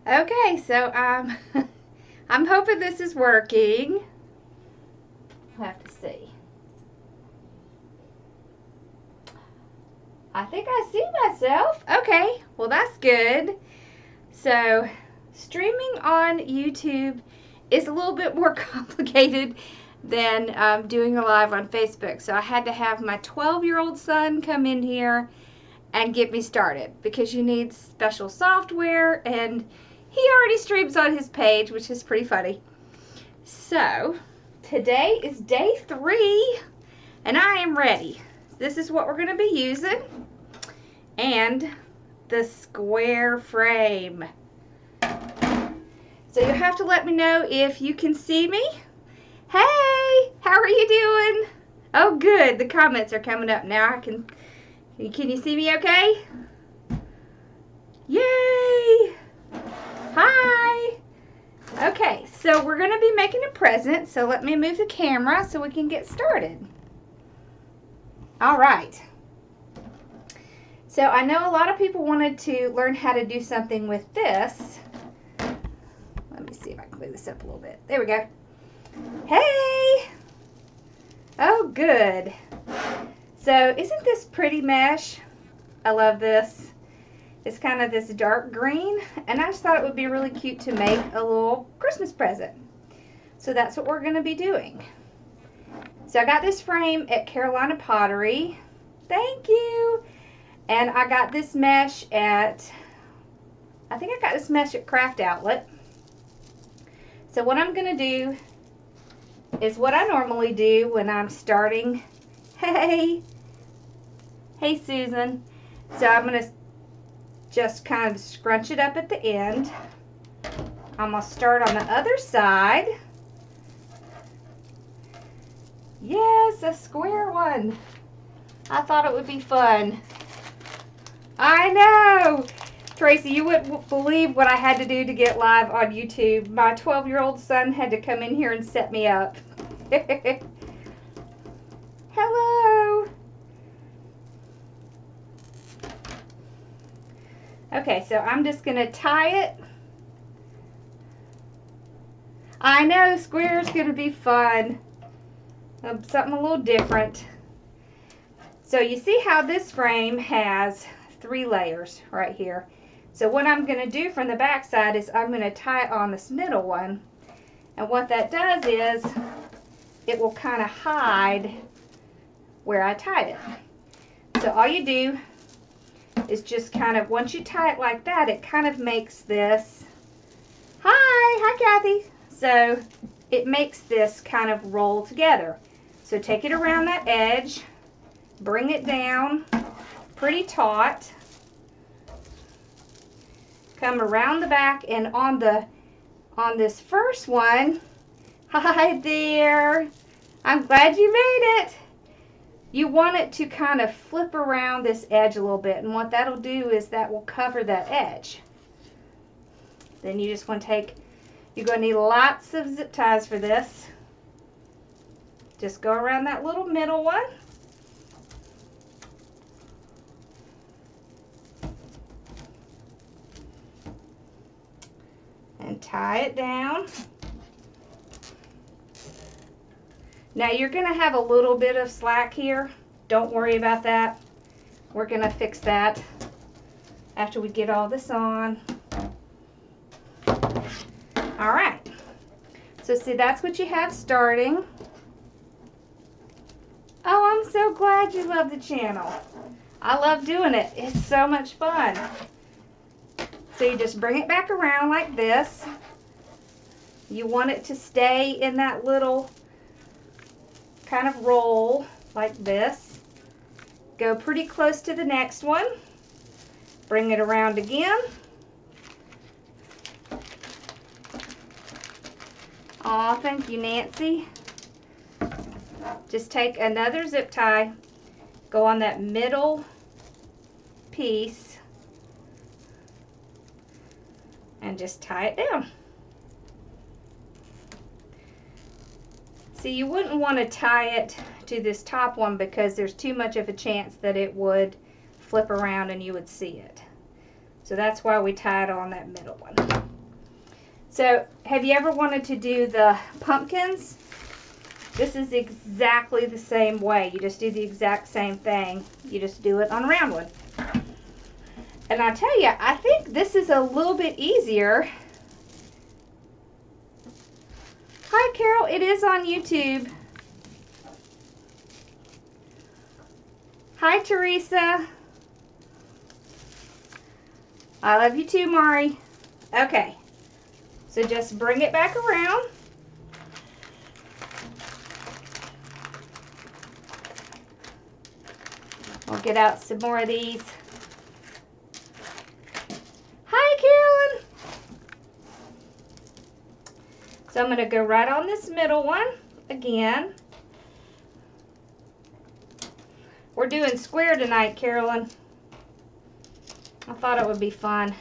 Okay, so I'm hoping this is working. We'll have to see. I think I see myself. Okay, well that's good. So streaming on YouTube is a little bit more complicated than doing a live on Facebook. So I had to have my 12-year-old son come in here and get me started because you need special software, and he already streams on his page, which is pretty funny. So today is day 3 and I am ready. This is what we're going to be using, and the square frame. So you'll have to let me know if you can see me. Hey, how are you doing? Oh good, the comments are coming up now. Can you see me okay? Yay! Hi! Okay, so we're going to be making a present, so let me move the camera so we can get started. All right. So I know a lot of people wanted to learn how to do something with this. Let me see if I can move this up a little bit. There we go. Hey! Oh, good. So isn't this pretty mesh? I love this. It's kind of this dark green, and I just thought it would be really cute to make a little Christmas present. So that's what we're going to be doing. So I got this frame at Carolina Pottery. Thank you. And I got this mesh at, I think I got this mesh at Craft Outlet. So what I'm going to do is what I normally do when I'm starting. Hey Susan. So I'm going to just kind of scrunch it up at the end. I'm going to start on the other side. Yes, a square one. I thought it would be fun. I know. Tracy, you wouldn't believe what I had to do to get live on YouTube. My 12-year-old son had to come in here and set me up. Hello. Okay, so I'm just going to tie it. I know, square's going to be fun. Something a little different. So you see how this frame has 3 layers right here. So what I'm going to do from the back side is I'm going to tie it on this middle one. And what that does is it will kind of hide where I tied it. So all you do is just kind of, once you tie it like that, it kind of makes this, hi Kathy. So it makes this kind of roll together. So take it around that edge, bring it down pretty taut, come around the back, and on this first one, hi there, I'm glad you made it. You want it to kind of flip around this edge a little bit, and what that'll do is that will cover that edge. Then you just want to take, you're going to need lots of zip ties for this. Just go around that little middle one. And tie it down. Now you're going to have a little bit of slack here. Don't worry about that. We're going to fix that after we get all this on. All right. So see, that's what you have starting. Oh, I'm so glad you love the channel. I love doing it. It's so much fun. So you just bring it back around like this. You want it to stay in that little kind of roll like this. Go pretty close to the next one. Bring it around again. Aw, thank you, Nancy. Just take another zip tie, go on that middle piece, and just tie it down. See, you wouldn't want to tie it to this top one because there's too much of a chance that it would flip around and you would see it. So that's why we tie it on that middle one. So, have you ever wanted to do the pumpkins? This is exactly the same way. You just do the exact same thing. You just do it on a round one. And I tell you, I think this is a little bit easier. Hi, Carol. It is on YouTube. Hi, Teresa. I love you too, Mari. Okay. So just bring it back around. We'll get out some more of these. Hi, Carolyn. So I'm going to go right on this middle one again. We're doing square tonight, Carolyn. I thought it would be fun.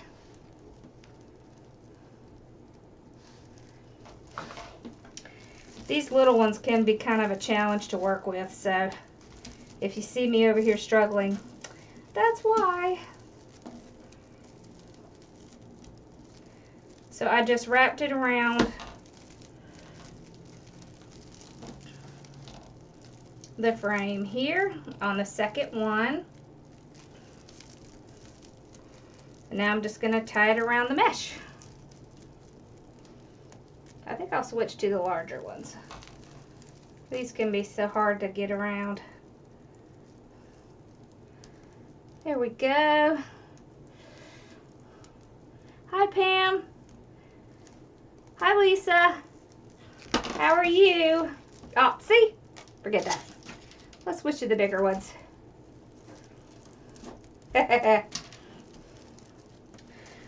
These little ones can be kind of a challenge to work with, so if you see me over here struggling, that's why. So I just wrapped it around the frame here on the second one. And now I'm just going to tie it around the mesh. I think I'll switch to the larger ones. These can be so hard to get around. There we go. Hi, Pam. Hi, Lisa. How are you? Oh, see? Forget that. Let's switch to the bigger ones.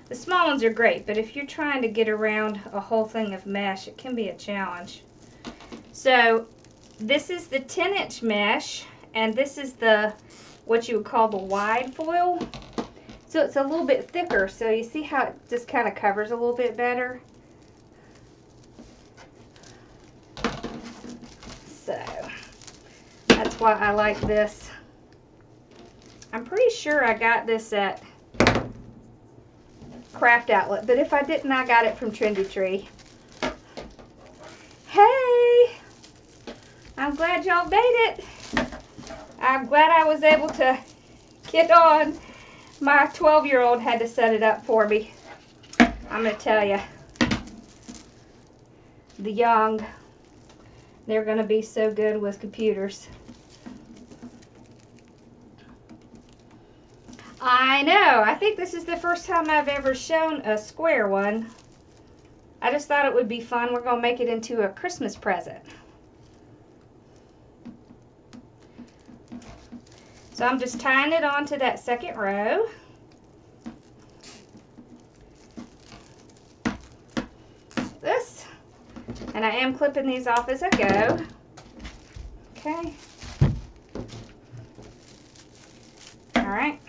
The small ones are great, but if you're trying to get around a whole thing of mesh, it can be a challenge. So this is the 10-inch mesh, and this is the what you would call the wide foil. So it's a little bit thicker, so you see how it just kind of covers a little bit better. So that's why I like this. I'm pretty sure I got this at Craft Outlet, but if I didn't, I got it from Trendy Tree. Hey, I'm glad y'all made it. I'm glad I was able to get on. My 12-year-old had to set it up for me. I'm going to tell you, the young, they're going to be so good with computers. I know. I think this is the first time I've ever shown a square one. I just thought it would be fun. We're going to make it into a Christmas present. So I'm just tying it onto that second row. This. And I am clipping these off as I go. Okay. Alright.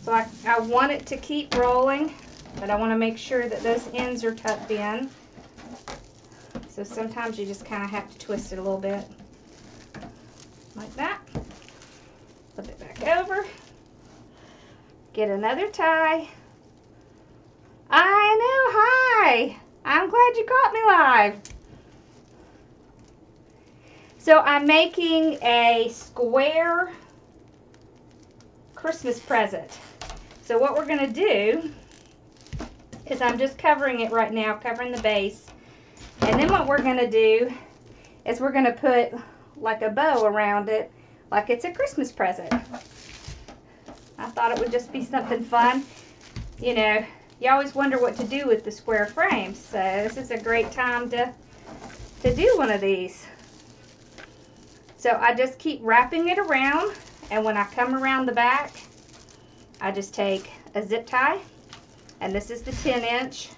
So I want it to keep rolling, but I want to make sure that those ends are tucked in. So sometimes you just kind of have to twist it a little bit. Like that. Flip it back over. Get another tie. I know, hi! I'm glad you caught me live. So I'm making a square Christmas present. So what we're going to do is I'm just covering it right now, covering the base. And then what we're going to do is we're going to put like a bow around it, like it's a Christmas present. I thought it would just be something fun. You know, you always wonder what to do with the square frames, so this is a great time to do one of these. So I just keep wrapping it around, and when I come around the back, I just take a zip tie, and this is the 10-inch.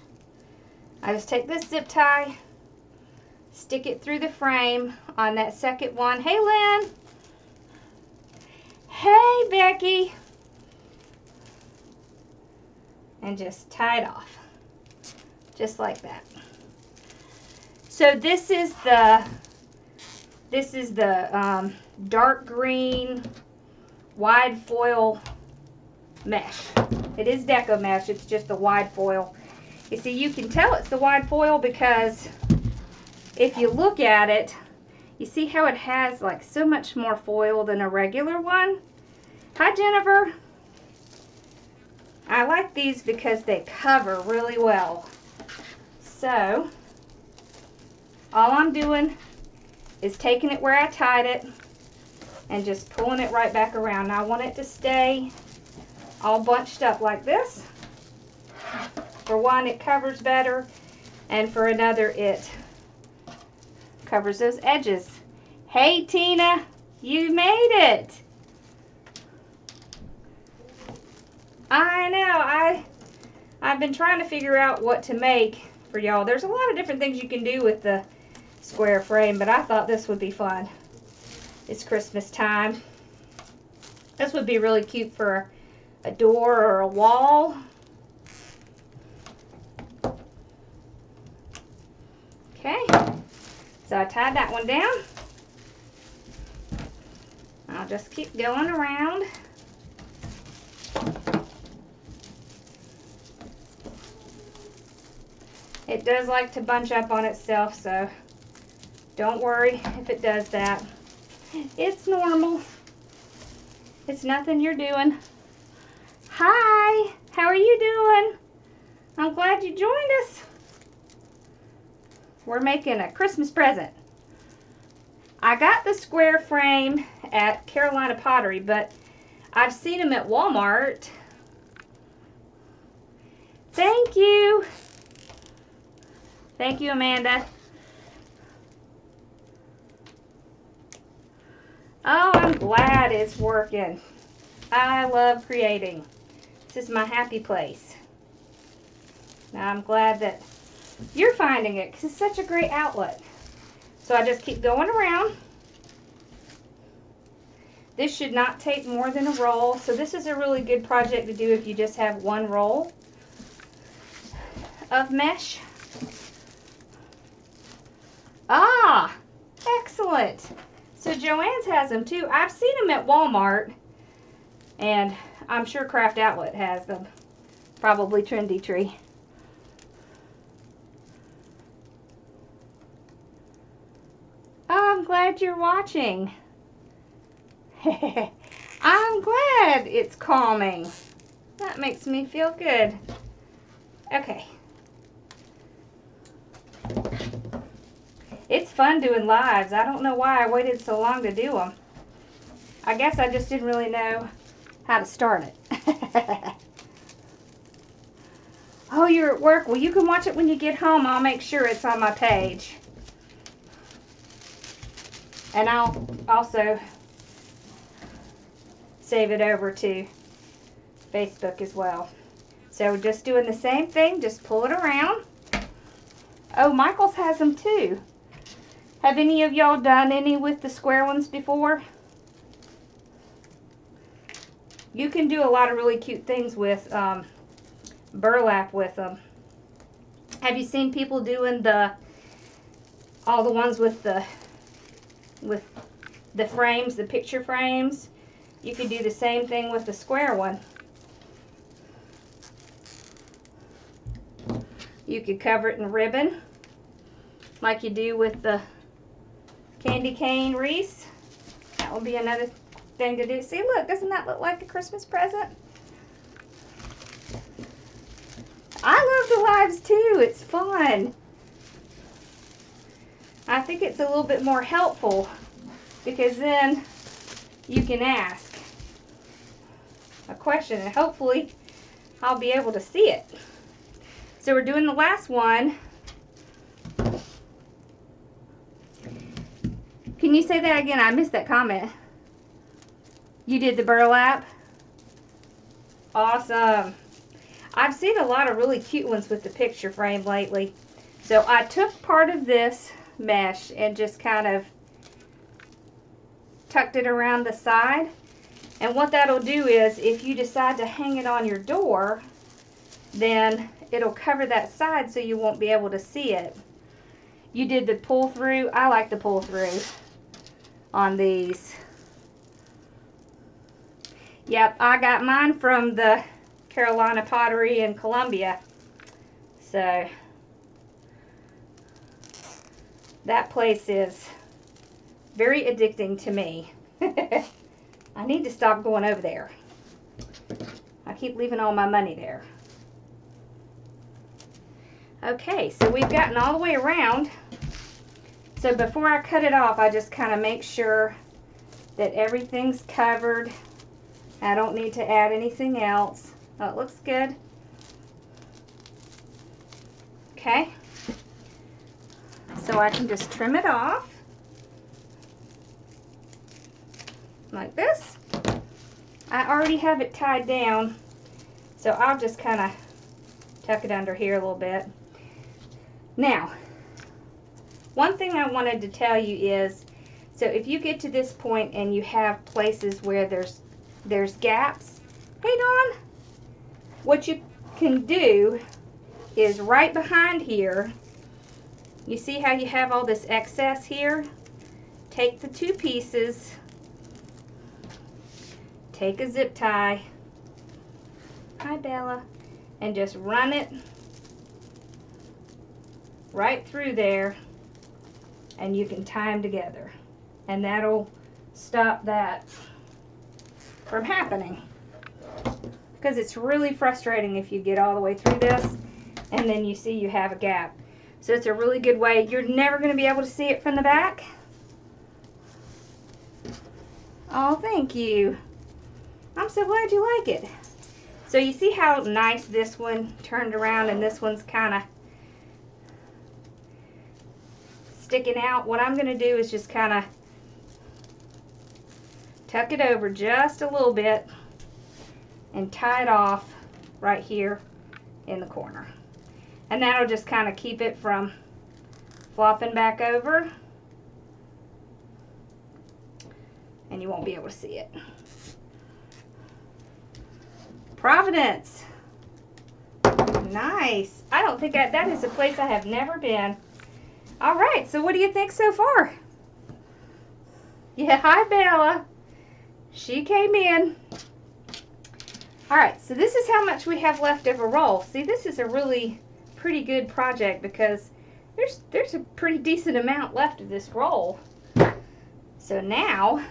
I just take this zip tie, stick it through the frame on that second one. Hey, Lynn. Hey, Becky. And just tie it off, just like that. So this is the dark green wide foil mesh. It is Deco mesh, it's just a wide foil. You see, you can tell it's the wide foil because if you look at it, you see how it has like so much more foil than a regular one. Hi, Jennifer. I like these because they cover really well. So, all I'm doing is taking it where I tied it and just pulling it right back around. Now I want it to stay all bunched up like this. For one, it covers better, and for another, it covers those edges. Hey, Tina, you made it. I know, I've been trying to figure out what to make for y'all. There's a lot of different things you can do with the square frame, but I thought this would be fun. It's Christmas time. This would be really cute for a door or a wall. Okay, so I tied that one down. I'll just keep going around. It does like to bunch up on itself, so don't worry if it does that. It's normal. It's nothing you're doing. Hi, how are you doing? I'm glad you joined us. We're making a Christmas present. I got the square frame at Carolina Pottery, but I've seen them at Walmart. Thank you. Thank you, Amanda. Oh, I'm glad it's working. I love creating. This is my happy place. Now I'm glad that you're finding it because it's such a great outlet. So I just keep going around. This should not take more than a roll. So this is a really good project to do if you just have one roll of mesh. Ah, excellent. So Joann's has them too. I've seen them at Walmart, and I'm sure Craft Outlet has them. Probably Trendy Tree. Oh, I'm glad you're watching. I'm glad it's calming. That makes me feel good. Okay. It's fun doing lives. I don't know why I waited so long to do them. I guess I just didn't really know how to start it. Oh, you're at work. Well, you can watch it when you get home. I'll make sure it's on my page. And I'll also save it over to Facebook as well. So just doing the same thing, just pull it around. Oh, Michael's has them too. Have any of y'all done any with the square ones before? You can do a lot of really cute things with burlap with them. Have you seen people doing all the ones with the frames, the picture frames? You could do the same thing with the square one. You could cover it in ribbon like you do with the candy cane wreaths. That will be another thing to do. See, look, doesn't that look like a Christmas present? I love the lives too. It's fun. I think it's a little bit more helpful because then you can ask a question and hopefully I'll be able to see it. So we're doing the last one. Can you say that again? I missed that comment. You did the burlap? Awesome. I've seen a lot of really cute ones with the picture frame lately. So I took part of this mesh and just kind of tucked it around the side. And what that'll do is if you decide to hang it on your door, then it'll cover that side so you won't be able to see it. You did the pull through. I like the pull through on these. Yep, I got mine from the Carolina Pottery in Columbia. So that place is very addicting to me. I need to stop going over there. I keep leaving all my money there. Okay, so we've gotten all the way around. So before I cut it off, I just kind of make sure that everything's covered. I don't need to add anything else. Oh, it looks good. Okay. So I can just trim it off. Like this. I already have it tied down, so I'll just kind of tuck it under here a little bit. Now, one thing I wanted to tell you is, so if you get to this point and you have places where there's gaps, hey Dawn, what you can do is right behind here, you see how you have all this excess here? Take the two pieces, take a zip tie, hi Bella, and just run it right through there, and you can tie them together, and that'll stop that from happening, because it's really frustrating if you get all the way through this and then you see you have a gap. So it's a really good way. You're never going to be able to see it from the back. Oh, thank you. I'm so glad you like it. So you see how nice this one turned around and this one's kind of sticking out? What I'm going to do is just kind of tuck it over just a little bit and tie it off right here in the corner. And that'll just kind of keep it from flopping back over, and you won't be able to see it. Providence. Nice. I don't think that is a place I have never been. All right, so what do you think so far? Yeah, hi Bella. She came in. All right, so this is how much we have left of a roll. See, this is a really pretty good project because there's a pretty decent amount left of this roll. So now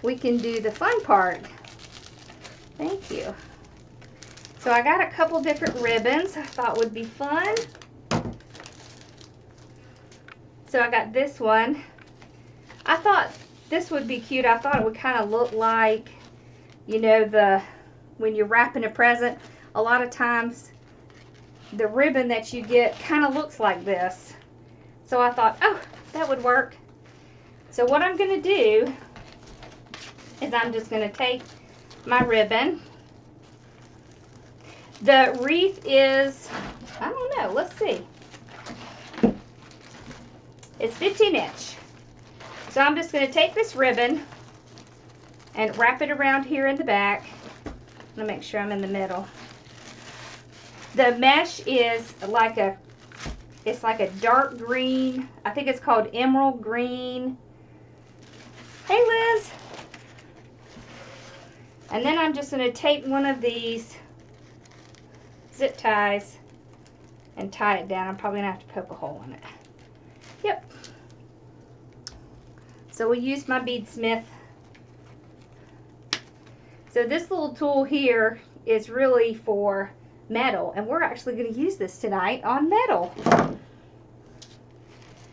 we can do the fun part. Thank you. So I got a couple different ribbons I thought would be fun. So I got this one. I thought this would be cute. I thought it would kind of look like, you know, when you're wrapping a present, a lot of times the ribbon that you get kind of looks like this. So I thought, oh, that would work. So what I'm going to do is I'm just going to take my ribbon. The wreath is, I don't know, let's see. It's 15 inch. So I'm just going to take this ribbon and wrap it around here in the back. Let me make sure I'm in the middle. The mesh is like it's like a dark green. I think it's called emerald green. Hey Liz. And then I'm just going to take one of these zip ties and tie it down. I'm probably going to have to poke a hole in it. Yep. So we'll use my beadsmith. So this little tool here is really for metal, and we're actually going to use this tonight on metal.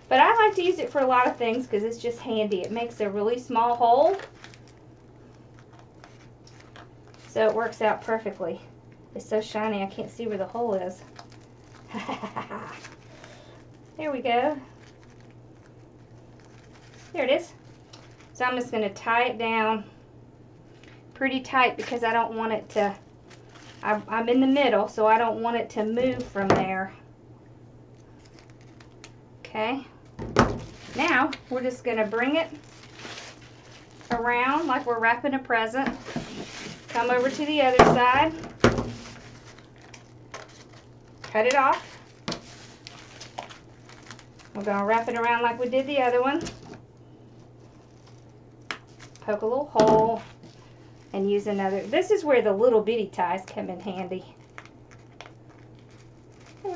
But I like to use it for a lot of things because it's just handy. It makes a really small hole, so it works out perfectly. It's so shiny I can't see where the hole is. There we go. There it is. So I'm just going to tie it down pretty tight because I don't want it to, I'm in the middle, so I don't want it to move from there. Okay. Now we're just going to bring it around like we're wrapping a present. Come over to the other side. Cut it off. We're going to wrap it around like we did the other one. Poke a little hole and use another. This is where the little bitty ties come in handy.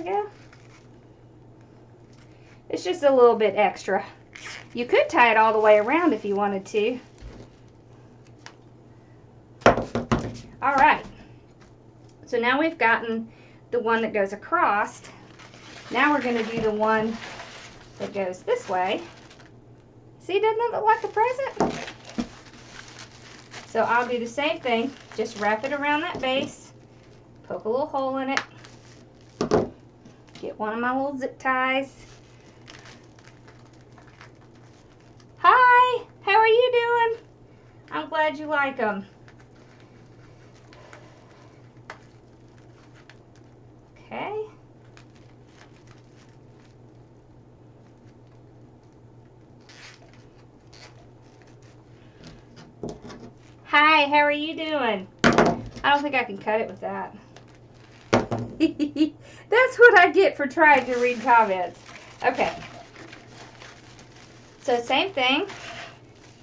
we go. It's just a little bit extra. You could tie it all the way around if you wanted to. All right. So now we've gotten the one that goes across. Now we're going to do the one that goes this way. See, doesn't it look like a present? So I'll do the same thing. Just wrap it around that base. Poke a little hole in it. Get one of my little zip ties. Hi, how are you doing? I'm glad you like them. Okay. Hi, how are you doing? I don't think I can cut it with that. That's what I get for trying to read comments. Okay. So same thing.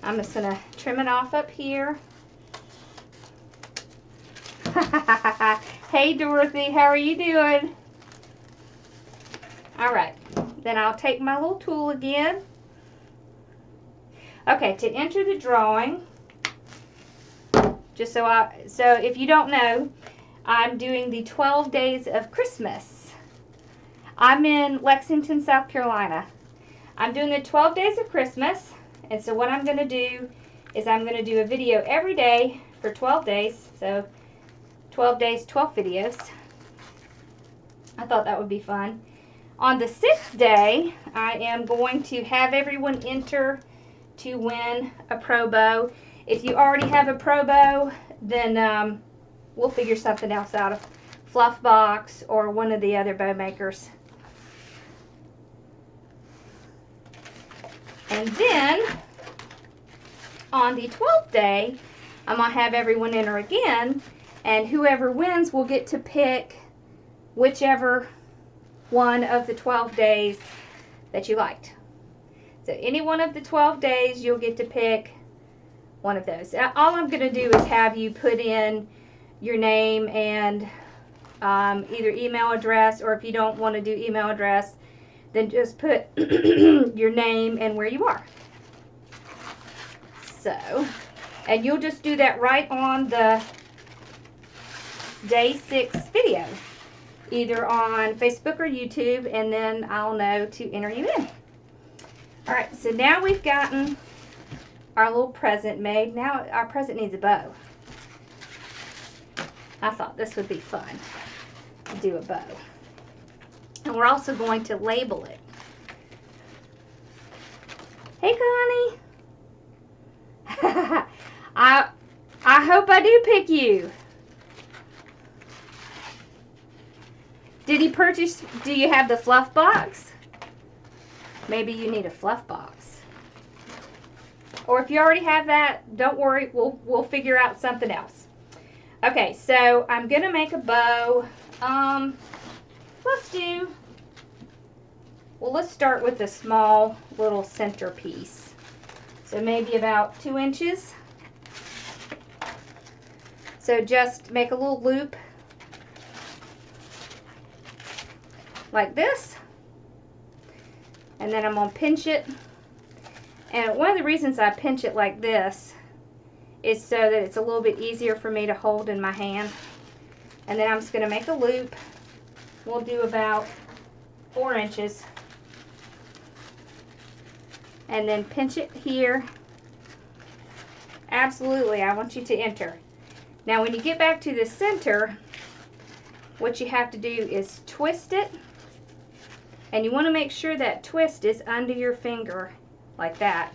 I'm just going to trim it off up here. Hey Dorothy, how are you doing? All right. Then I'll take my little tool again. Okay, to enter the drawing, just so if you don't know, I'm doing the 12 days of Christmas. I'm in Lexington, South Carolina. I'm doing the 12 days of Christmas, and so what I'm going to do is I'm going to do a video every day for 12 days. So 12 days, 12 videos. I thought that would be fun. On the 6th day, I am going to have everyone enter to win a pro bow. If you already have a pro bow, then we'll figure something else out, a fluff box or one of the other bow makers. And then on the 12th day, I'm going to have everyone enter again, and whoever wins will get to pick whichever one of the 12 days that you liked. So any one of the 12 days, you'll get to pick one of those. All I'm going to do is have you put in your name and either email address, or if you don't want to do email address, then just put your name and where you are. So, and you'll just do that right on the day 6 video, either on Facebook or YouTube, and then I'll know to enter you in. All right, so now we've gotten our little present made. Now our present needs a bow. I thought this would be fun to do a bow. And we're also going to label it. Hey, Connie. I hope I do pick you. Did he purchase, do you have the fluff box? Maybe you need a fluff box. Or if you already have that, don't worry, we'll figure out something else. Okay, so I'm gonna make a bow. Let's start with a small little centerpiece. So maybe about 2 inches. So just make a little loop like this. And then I'm gonna pinch it. And one of the reasons I pinch it like this is so that it's a little bit easier for me to hold in my hand. And then I'm just gonna make a loop. We'll do about 4 inches. And then pinch it here. Absolutely, I want you to enter. Now when you get back to the center, what you have to do is twist it. And you want to make sure that twist is under your finger, like that.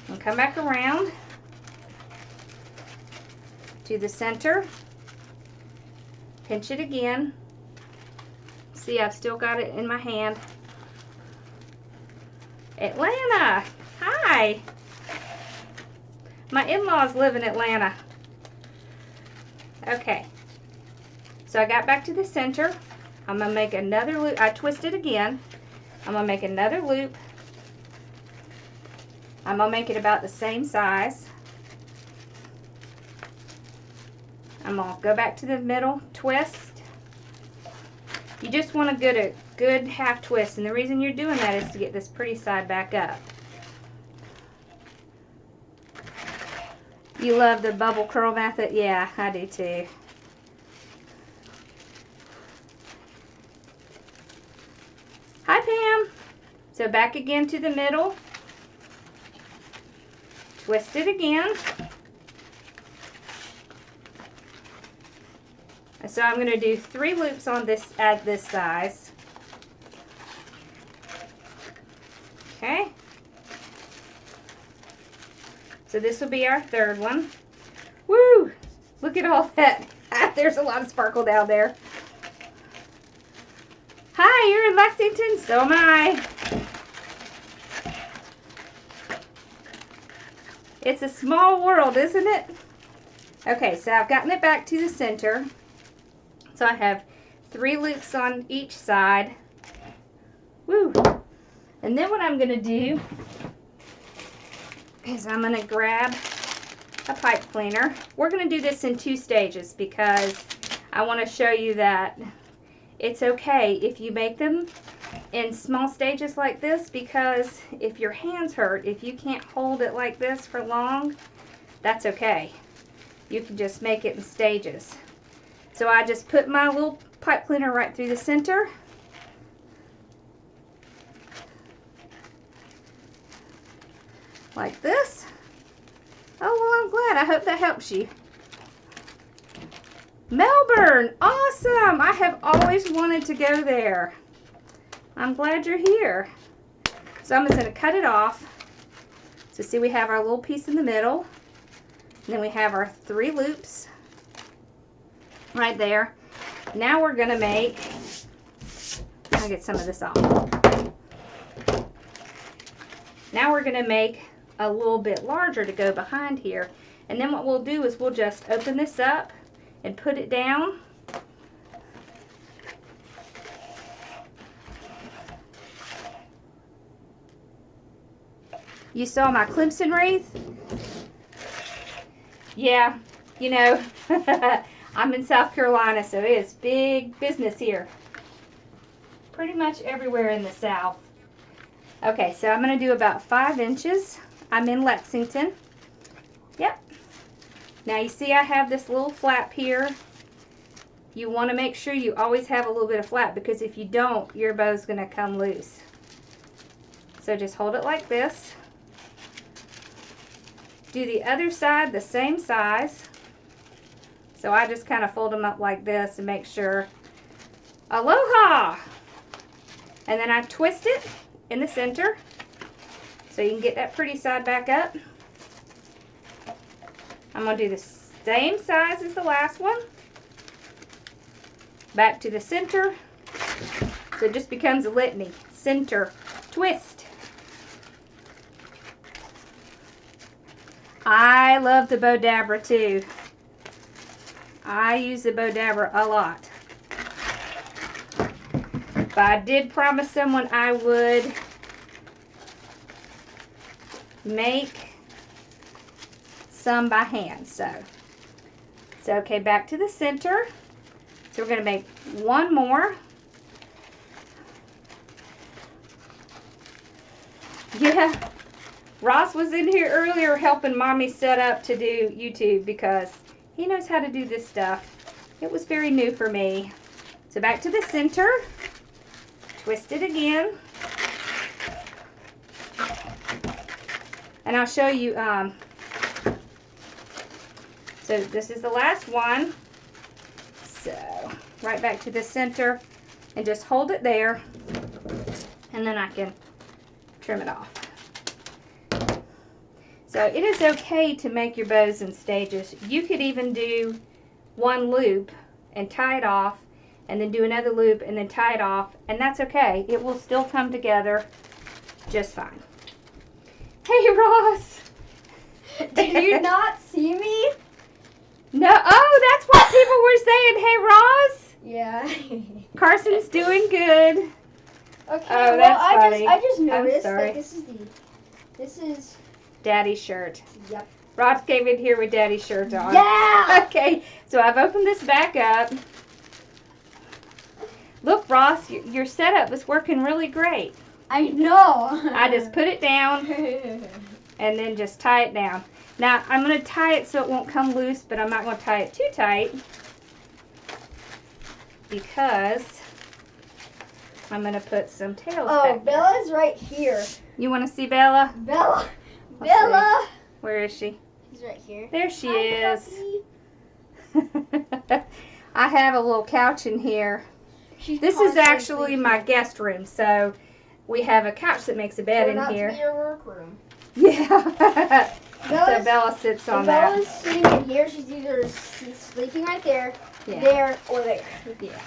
And come back around to the center. Pinch it again. See, I've still got it in my hand. Atlanta, hi. My in-laws live in Atlanta. Okay, so I got back to the center. I'm gonna make another loop. I twist it again. I'm gonna make another loop. I'm gonna make it about the same size. I'm gonna go back to the middle, twist. You just want to get a good half twist, and the reason you're doing that is to get this pretty side back up. You love the bubble curl method? Yeah, I do too. Hi, Pam. So back again to the middle. Twist it again. So I'm going to do 3 loops on this at this size. Okay. So this will be our 3rd one. Woo! Look at all that. There's a lot of sparkle down there. Hi, you're in Lexington? So am I. It's a small world, isn't it? Okay, so I've gotten it back to the center. So I have 3 loops on each side. Woo! And then what I'm going to do is I'm going to grab a pipe cleaner. We're going to do this in 2 stages because I want to show you that it's okay if you make them in small stages like this, because if your hands hurt, if you can't hold it like this for long, that's okay. You can just make it in stages. So I just put my little pipe cleaner right through the center. Like this. Oh, well, I'm glad. I hope that helps you. Melbourne, awesome. I have always wanted to go there. I'm glad you're here. So I'm just going to cut it off. So see, we have our little piece in the middle. And then we have our 3 loops right there. Now we're going to make, I'll get some of this off. Now we're going to make a little bit larger to go behind here. And then what we'll do is we'll just open this up and put it down. You saw my Clemson wreath? Yeah, you know, I'm in South Carolina, so it's big business here. Pretty much everywhere in the South. Okay, so I'm going to do about 5 inches. I'm in Lexington. Yep. Now you see I have this little flap here. You want to make sure you always have a little bit of flap, because if you don't, your bow's going to come loose. So just hold it like this. Do the other side the same size. So I just kind of fold them up like this and make sure. Aloha! And then I twist it in the center so you can get that pretty side back up. I'm going to do the same size as the last one. Back to the center. So it just becomes a litany. Center, twist. I love the bow dabber too. I use the bow dabber a lot. But I did promise someone I would make some by hand. So okay, back to the center. So we're going to make 1 more. Yeah. Ross was in here earlier helping Mommy set up to do YouTube because he knows how to do this stuff. It was very new for me. So back to the center. Twist it again. And I'll show you. So this is the last one. So right back to the center and just hold it there. And then I can trim it off. So it is okay to make your bows in stages. You could even do 1 loop and tie it off, and then do another loop and then tie it off, and that's okay. It will still come together just fine. Hey, Ross! Did you not see me? No. Oh, that's what people were saying. Hey, Ross! Yeah. Carson's doing good. Okay, Oh, well, that's I funny. just noticed sorry. that this is Daddy's shirt. Yep. Ross came in here with Daddy's shirt on. Yeah! Okay, so I've opened this back up. Look, Ross, your setup is working really great. I know. I just put it down and then just tie it down. Now, I'm going to tie it so it won't come loose, but I'm not going to tie it too tight because I'm going to put some tails back there. Bella's right here. You want to see Bella? Bella. Let's Bella. see. Where is she? She's right here. There she Hi, is. puppy. I have a little couch in here. This is actually my guest room, so we have a couch that makes a bed in here. To be your workroom. Yeah. So Bella sits on that. Bella's sitting in here. She's either sleeping right there, Yeah. there, or there. Yeah.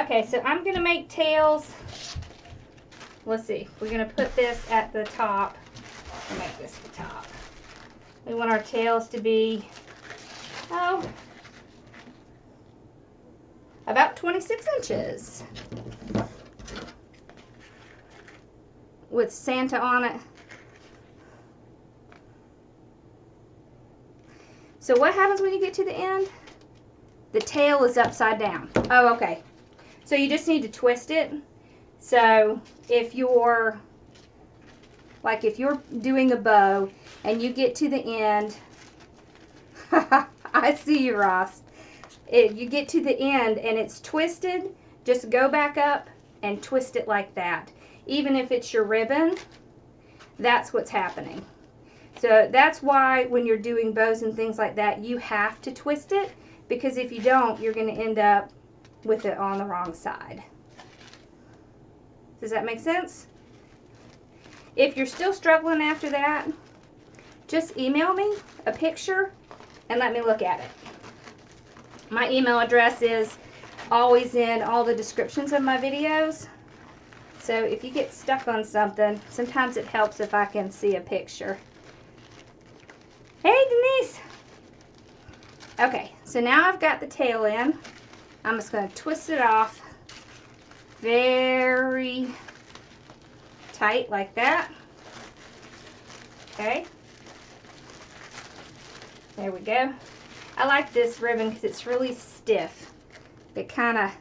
Okay, so I'm going to make tails. Let's see. We're going to put this at the top. We'll make this the top. We want our tails to be, about 26 inches. With Santa on it. So what happens when you get to the end? The tail is upside down. Oh, okay. So you just need to twist it. So if you're doing a bow and you get to the end, I see you, Ross. You get to the end and it's twisted, just go back up and twist it like that. Even if it's your ribbon, that's what's happening. So that's why when you're doing bows and things like that, you have to twist it, because if you don't, you're going to end up with it on the wrong side. Does that make sense? If you're still struggling after that, just email me a picture and let me look at it. My email address is always in all the descriptions of my videos. So if you get stuck on something, sometimes it helps if I can see a picture. Hey, Denise. Okay, so now I've got the tail in. I'm just going to twist it off very tight like that. Okay. There we go. I like this ribbon because it's really stiff. It I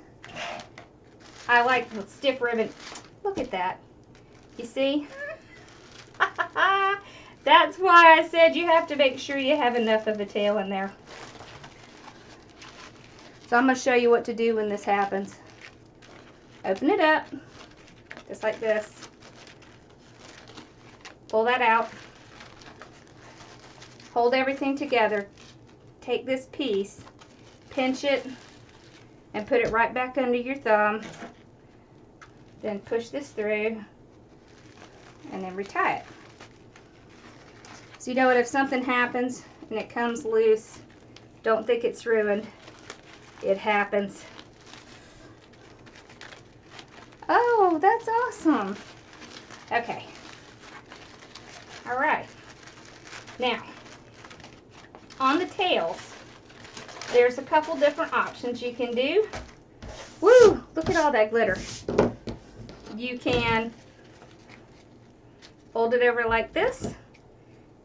like the stiff ribbon. Look at that. You see? That's why I said you have to make sure you have enough of a tail in there. So I'm going to show you what to do when this happens. Open it up, just like this. Pull that out. Hold everything together. Take this piece, pinch it, and put it right back under your thumb. Then push this through, and then retie it. So you know what, if something happens and it comes loose, don't think it's ruined. It happens. Oh, that's awesome. Okay. All right. Now, on the tails, there's a couple different options you can do. Woo! Look at all that glitter. You can fold it over like this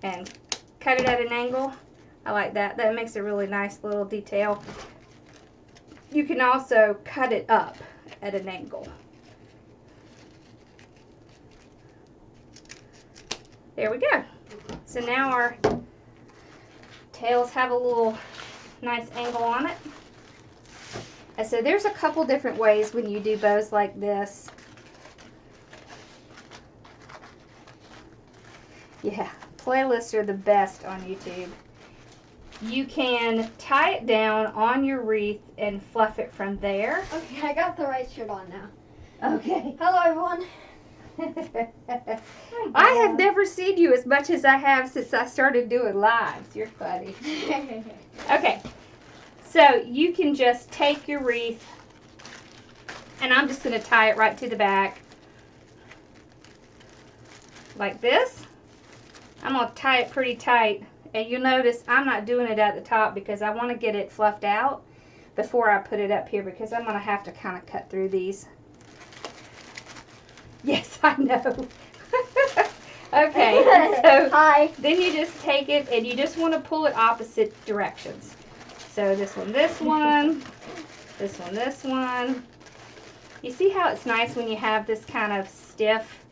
and cut it at an angle. I like that. That makes a really nice little detail. You can also cut it up at an angle. There we go. So now our tails have a little nice angle on it. And so there's a couple different ways when you do bows like this. Yeah, playlists are the best on YouTube. You can tie it down on your wreath and fluff it from there. Okay, I got the right shirt on now. Okay. Hello, everyone. I have never seen you as much as I have since I started doing lives. You're funny. Okay, so you can just take your wreath, and I'm just going to tie it right to the back like this. I'm going to tie it pretty tight, and you'll notice I'm not doing it at the top because I want to get it fluffed out before I put it up here, because I'm going to have to kind of cut through these. Yes, I know. Okay, so Hi. then you just take it and you just want to pull it opposite directions. So this one, this one, this one, this one, You see how it's nice when you have this kind of stiff?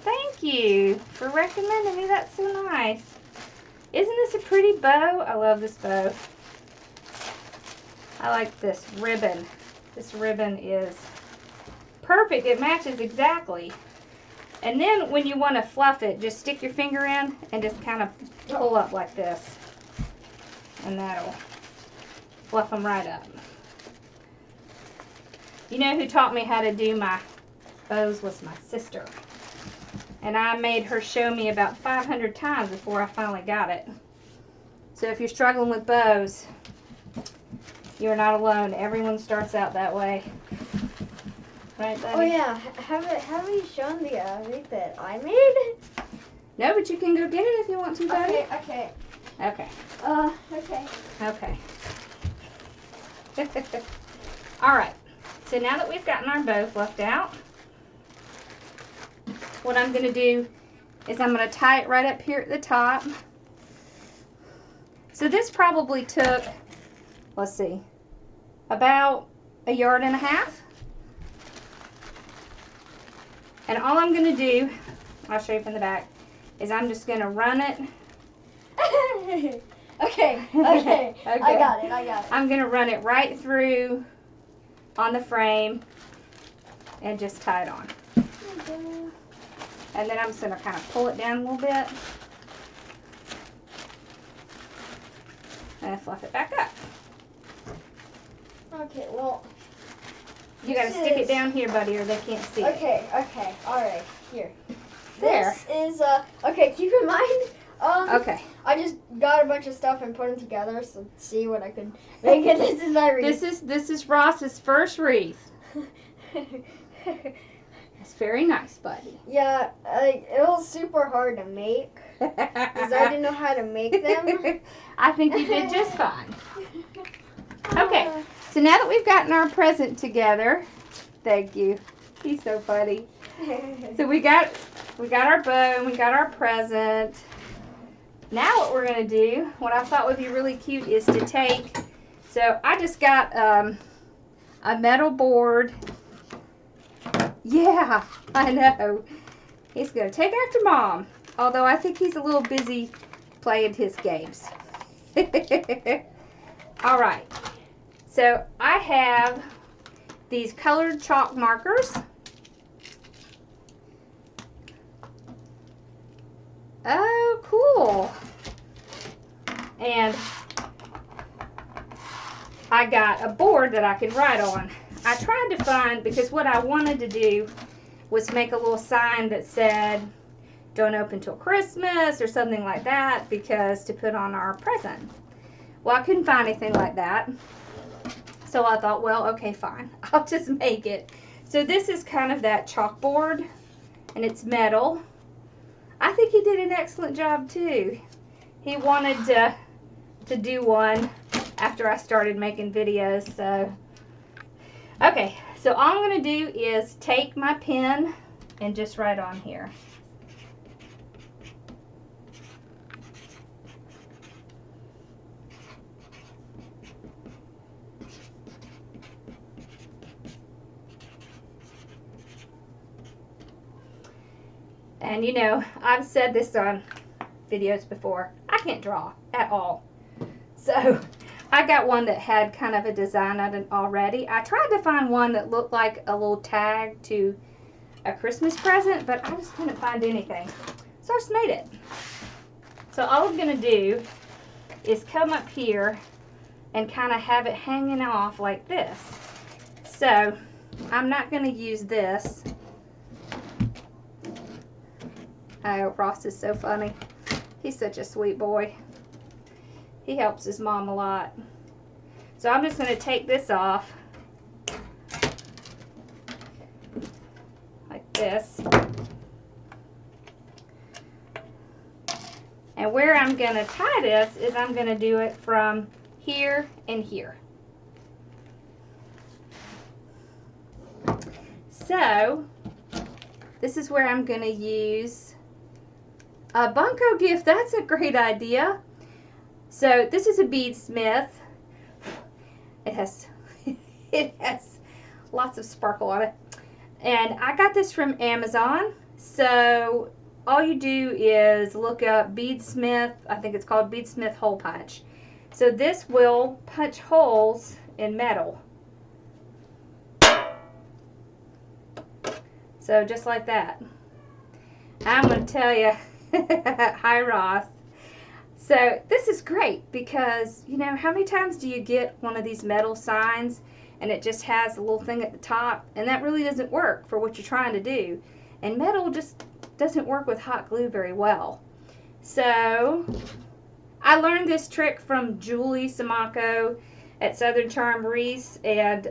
Thank you for recommending me. That's so nice. Isn't this a pretty bow? I love this bow. I like this ribbon. This ribbon is perfect. It matches exactly. And then when you want to fluff it, just stick your finger in and just kind of pull up like this. And that'll fluff them right up. You know who taught me how to do my bows was my sister. And I made her show me about 500 times before I finally got it. So if you're struggling with bows, you're not alone. Everyone starts out that way. Right, buddy? Oh yeah, have you shown the wreath that I made? No, but you can go get it if you want to, buddy. Okay. Okay. Okay. Okay. All right. So now that we've gotten our bow fluffed out, what I'm going to do is I'm going to tie it right up here at the top. So this probably took, let's see, about 1.5 yards. And all I'm going to do, I'll show you from the back, is I'm just going to run it. Okay. I got it. I'm going to run it right through on the frame and just tie it on. And then I'm just going to kind of pull it down a little bit and fluff it back up. Okay, well. You got to stick it down here, buddy, or they can't see it. Okay, all right, here. There. This is, okay, keep in mind, okay. I just got a bunch of stuff and put them together, so see what I could make it. This is my wreath. This is Ross's first wreath. It's very nice, buddy. Yeah, it was super hard to make, because I didn't know how to make them. I think you did just fine. Okay. So now that we've gotten our present together, thank you. He's so funny. So we got our bow and we got our present. Now what we're going to do, what I thought would be really cute is to take, so I just got a metal board. Yeah, I know. He's going to take after Mom, although I think he's a little busy playing his games. All right. So I have these colored chalk markers. Oh, cool. And I got a board that I can write on. I tried to find, because what I wanted to do was make a little sign that said, don't open till Christmas or something like that, because to put on our present. Well, I couldn't find anything like that. So I thought, well, okay, fine. I'll just make it. So this is kind of that chalkboard, and it's metal. I think he did an excellent job, too. He wanted to do one after I started making videos, so. Okay, so all I'm going to do is take my pen and just write on here. And you know, I've said this on videos before, I can't draw at all. So I got one that had kind of a design on it already. I tried to find one that looked like a little tag to a Christmas present, but I just couldn't find anything. So I just made it. So all I'm going to do is come up here and kind of have it hanging off like this. So I'm not going to use this. Oh, Ross is so funny. He's such a sweet boy. He helps his mom a lot. So I'm just going to take this off like this. And where I'm going to tie this is I'm going to do it from here and here. So this is where I'm going to use a Bunko gift. That's a great idea. So this is a Bead Smith. It has, it has lots of sparkle on it. And I got this from Amazon. So all you do is look up Bead Smith. I think it's called Bead Smith Hole Punch. So this will punch holes in metal. So just like that. I'm going to tell you, hi Ross. So this is great because, you know, how many times do you get one of these metal signs and it just has a little thing at the top, and that really doesn't work for what you're trying to do. And metal just doesn't work with hot glue very well. So I learned this trick from Julie Samako at Southern Charm Wreath, and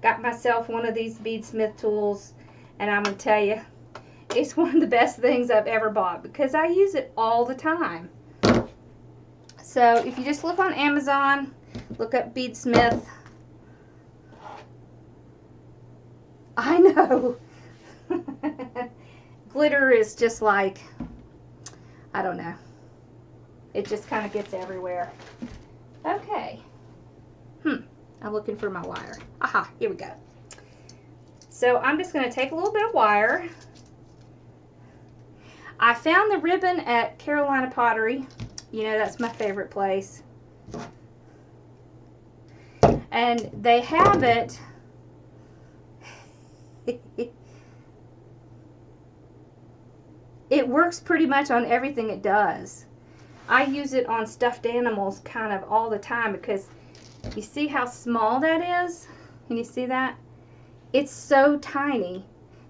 got myself one of these Bead Smith tools, and I'm going to tell you, it's one of the best things I've ever bought because I use it all the time. So if you just look on Amazon, look up Bead Smith. I know. Glitter is just like, I don't know. It just kind of gets everywhere. Okay. I'm looking for my wire. Aha, here we go. So I'm just going to take a little bit of wire. I found the ribbon at Carolina Pottery. You know, that's my favorite place. And they have it. It works pretty much on everything it does. I use it on stuffed animals kind of all the time because you see how small that is? Can you see that? It's so tiny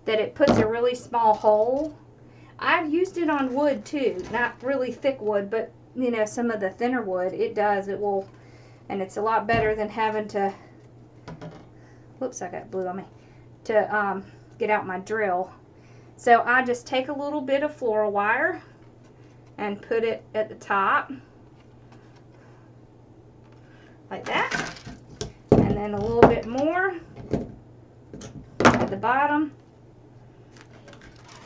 that it puts a really small hole. I've used it on wood too, not really thick wood, but you know, some of the thinner wood, it does, it will, and it's a lot better than having to, whoops, I got blue on me, to get out my drill. So I just take a little bit of floral wire and put it at the top, like that, and then a little bit more at the bottom.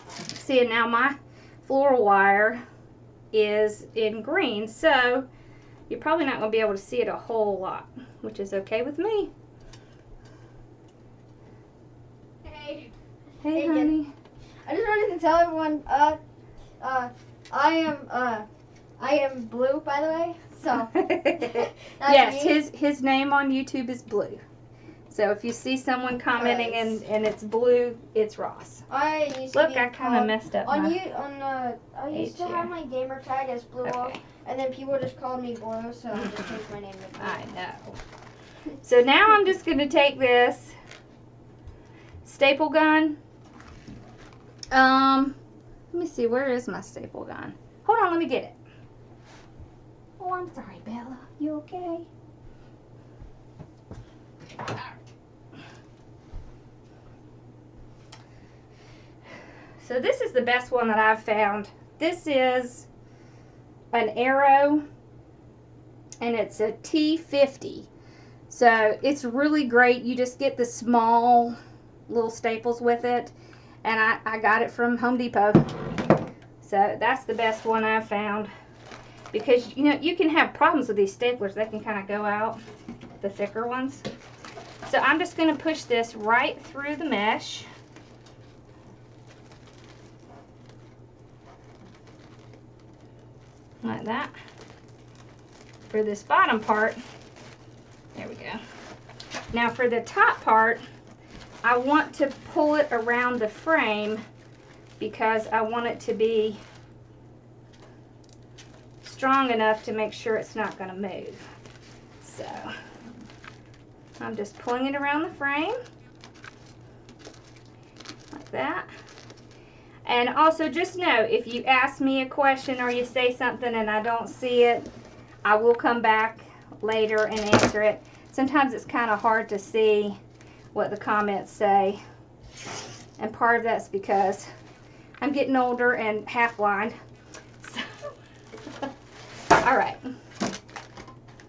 See, now my floral wire is in green, so you're probably not going to be able to see it a whole lot, which is okay with me. Hey. Hey, honey. I just wanted to tell everyone, I am Blue, by the way. So yes, his name on YouTube is Blue. So if you see someone commenting and it's Blue, it's Ross. I used Look, to I kind of messed up I used to here. have my gamer tag as Blue Wolf, Okay. and then people just called me Blue, so I just changed my name to Blue. I know. So now I'm just going to take this staple gun. Let me see, where is my staple gun? Hold on, let me get it. Oh, I'm sorry, Bella. You okay? So this is the best one that I've found. This is an arrow, and it's a T50. So it's really great. You just get the small little staples with it, and I got it from Home Depot. So that's the best one I've found, because you know you can have problems with these staplers. They can kind of go out, the thicker ones. So I'm just going to push this right through the mesh. Like that. For this bottom part, there we go. Now for the top part, I want to pull it around the frame because I want it to be strong enough to make sure it's not going to move. So I'm just pulling it around the frame like that. And also just know, if you ask me a question or you say something and I don't see it, I will come back later and answer it. Sometimes it's kind of hard to see what the comments say, and part of that's because I'm getting older and half blind. So all right,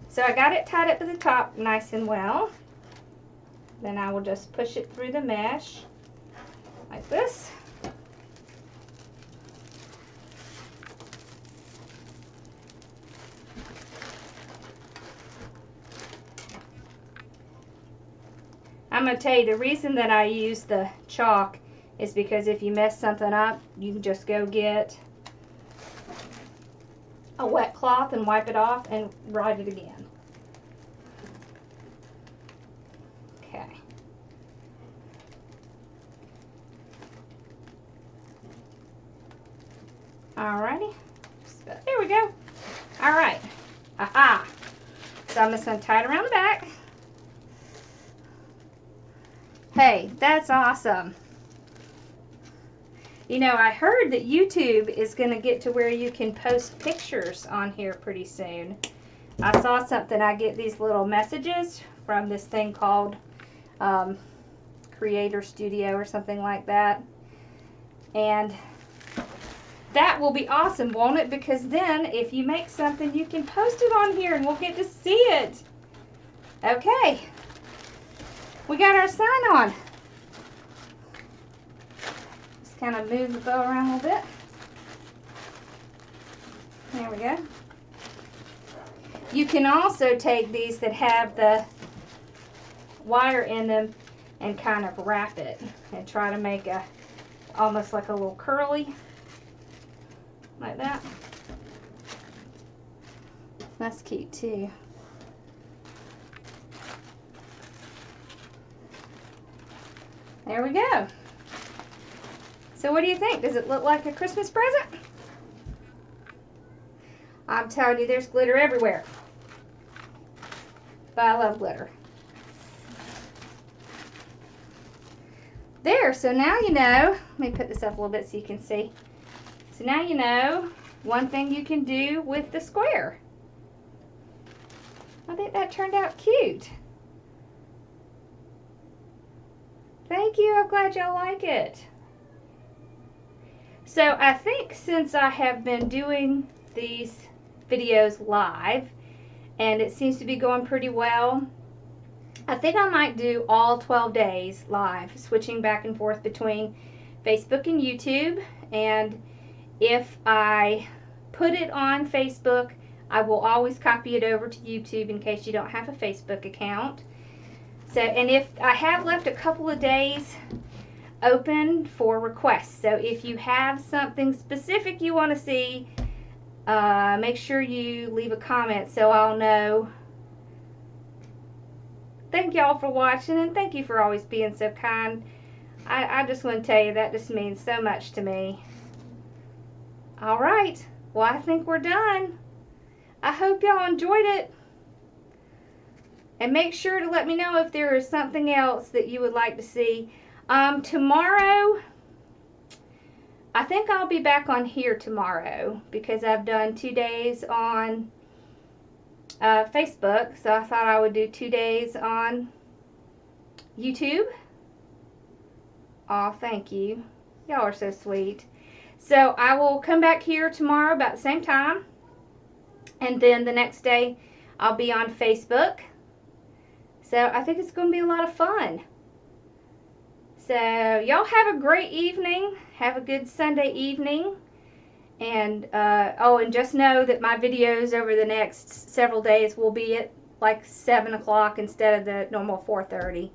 so I got it tied up at the top nice and well. Then I will just push it through the mesh like this. I'm going to tell you the reason that I use the chalk is because if you mess something up, you can just go get a wet cloth and wipe it off and write it again. Okay. Alrighty. There we go. Alright. Aha. So I'm just going to tie it around the back. Hey, that's awesome. You know, I heard that YouTube is going to get to where you can post pictures on here pretty soon. I saw something, I get these little messages from this thing called Creator Studio or something like that. And that will be awesome, won't it? Because then if you make something, you can post it on here and we'll get to see it. Okay. We got our sign on. Just kind of move the bow around a little bit. There we go. You can also take these that have the wire in them and kind of wrap it and try to make a almost like a little curly, like that. That's cute too. There we go. So what do you think? Does it look like a Christmas present? I'm telling you, there's glitter everywhere. But I love glitter. There, so now you know. Let me put this up a little bit so you can see. So now you know one thing you can do with the square. I think that turned out cute. Thank you, I'm glad y'all like it. So I think since I have been doing these videos live, and it seems to be going pretty well, I think I might do all 12 days live, switching back and forth between Facebook and YouTube. And if I put it on Facebook, I will always copy it over to YouTube in case you don't have a Facebook account. So, and if I have left a couple of days open for requests, so if you have something specific you want to see, make sure you leave a comment so I'll know. Thank y'all for watching, and thank you for always being so kind. I just want to tell you that just means so much to me. Alright, well I think we're done. I hope y'all enjoyed it. And make sure to let me know if there is something else that you would like to see. Tomorrow, I think I'll be back on here tomorrow because I've done 2 days on Facebook. So I thought I would do 2 days on YouTube. Aw, thank you. Y'all are so sweet. So I will come back here tomorrow about the same time. And then the next day I'll be on Facebook. So I think it's going to be a lot of fun. So y'all have a great evening. Have a good Sunday evening. And oh, and just know that my videos over the next several days will be at like 7 o'clock instead of the normal 4:30.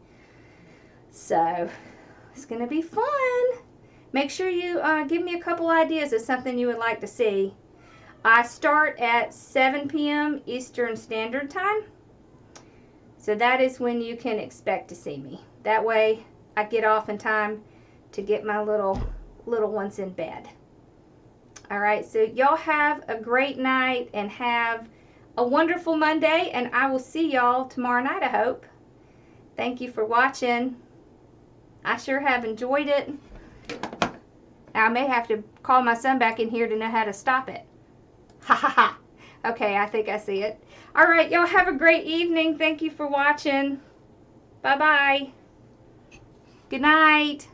So it's going to be fun. Make sure you give me a couple ideas of something you would like to see. I start at 7 p.m. Eastern Standard Time. So that is when you can expect to see me. That way I get off in time to get my little ones in bed. Alright, so y'all have a great night and have a wonderful Monday, and I will see y'all tomorrow night, I hope. Thank you for watching. I sure have enjoyed it. I may have to call my son back in here to know how to stop it. Ha ha ha. Okay, I think I see it. Alright, y'all have a great evening. Thank you for watching. Bye-bye. Good night.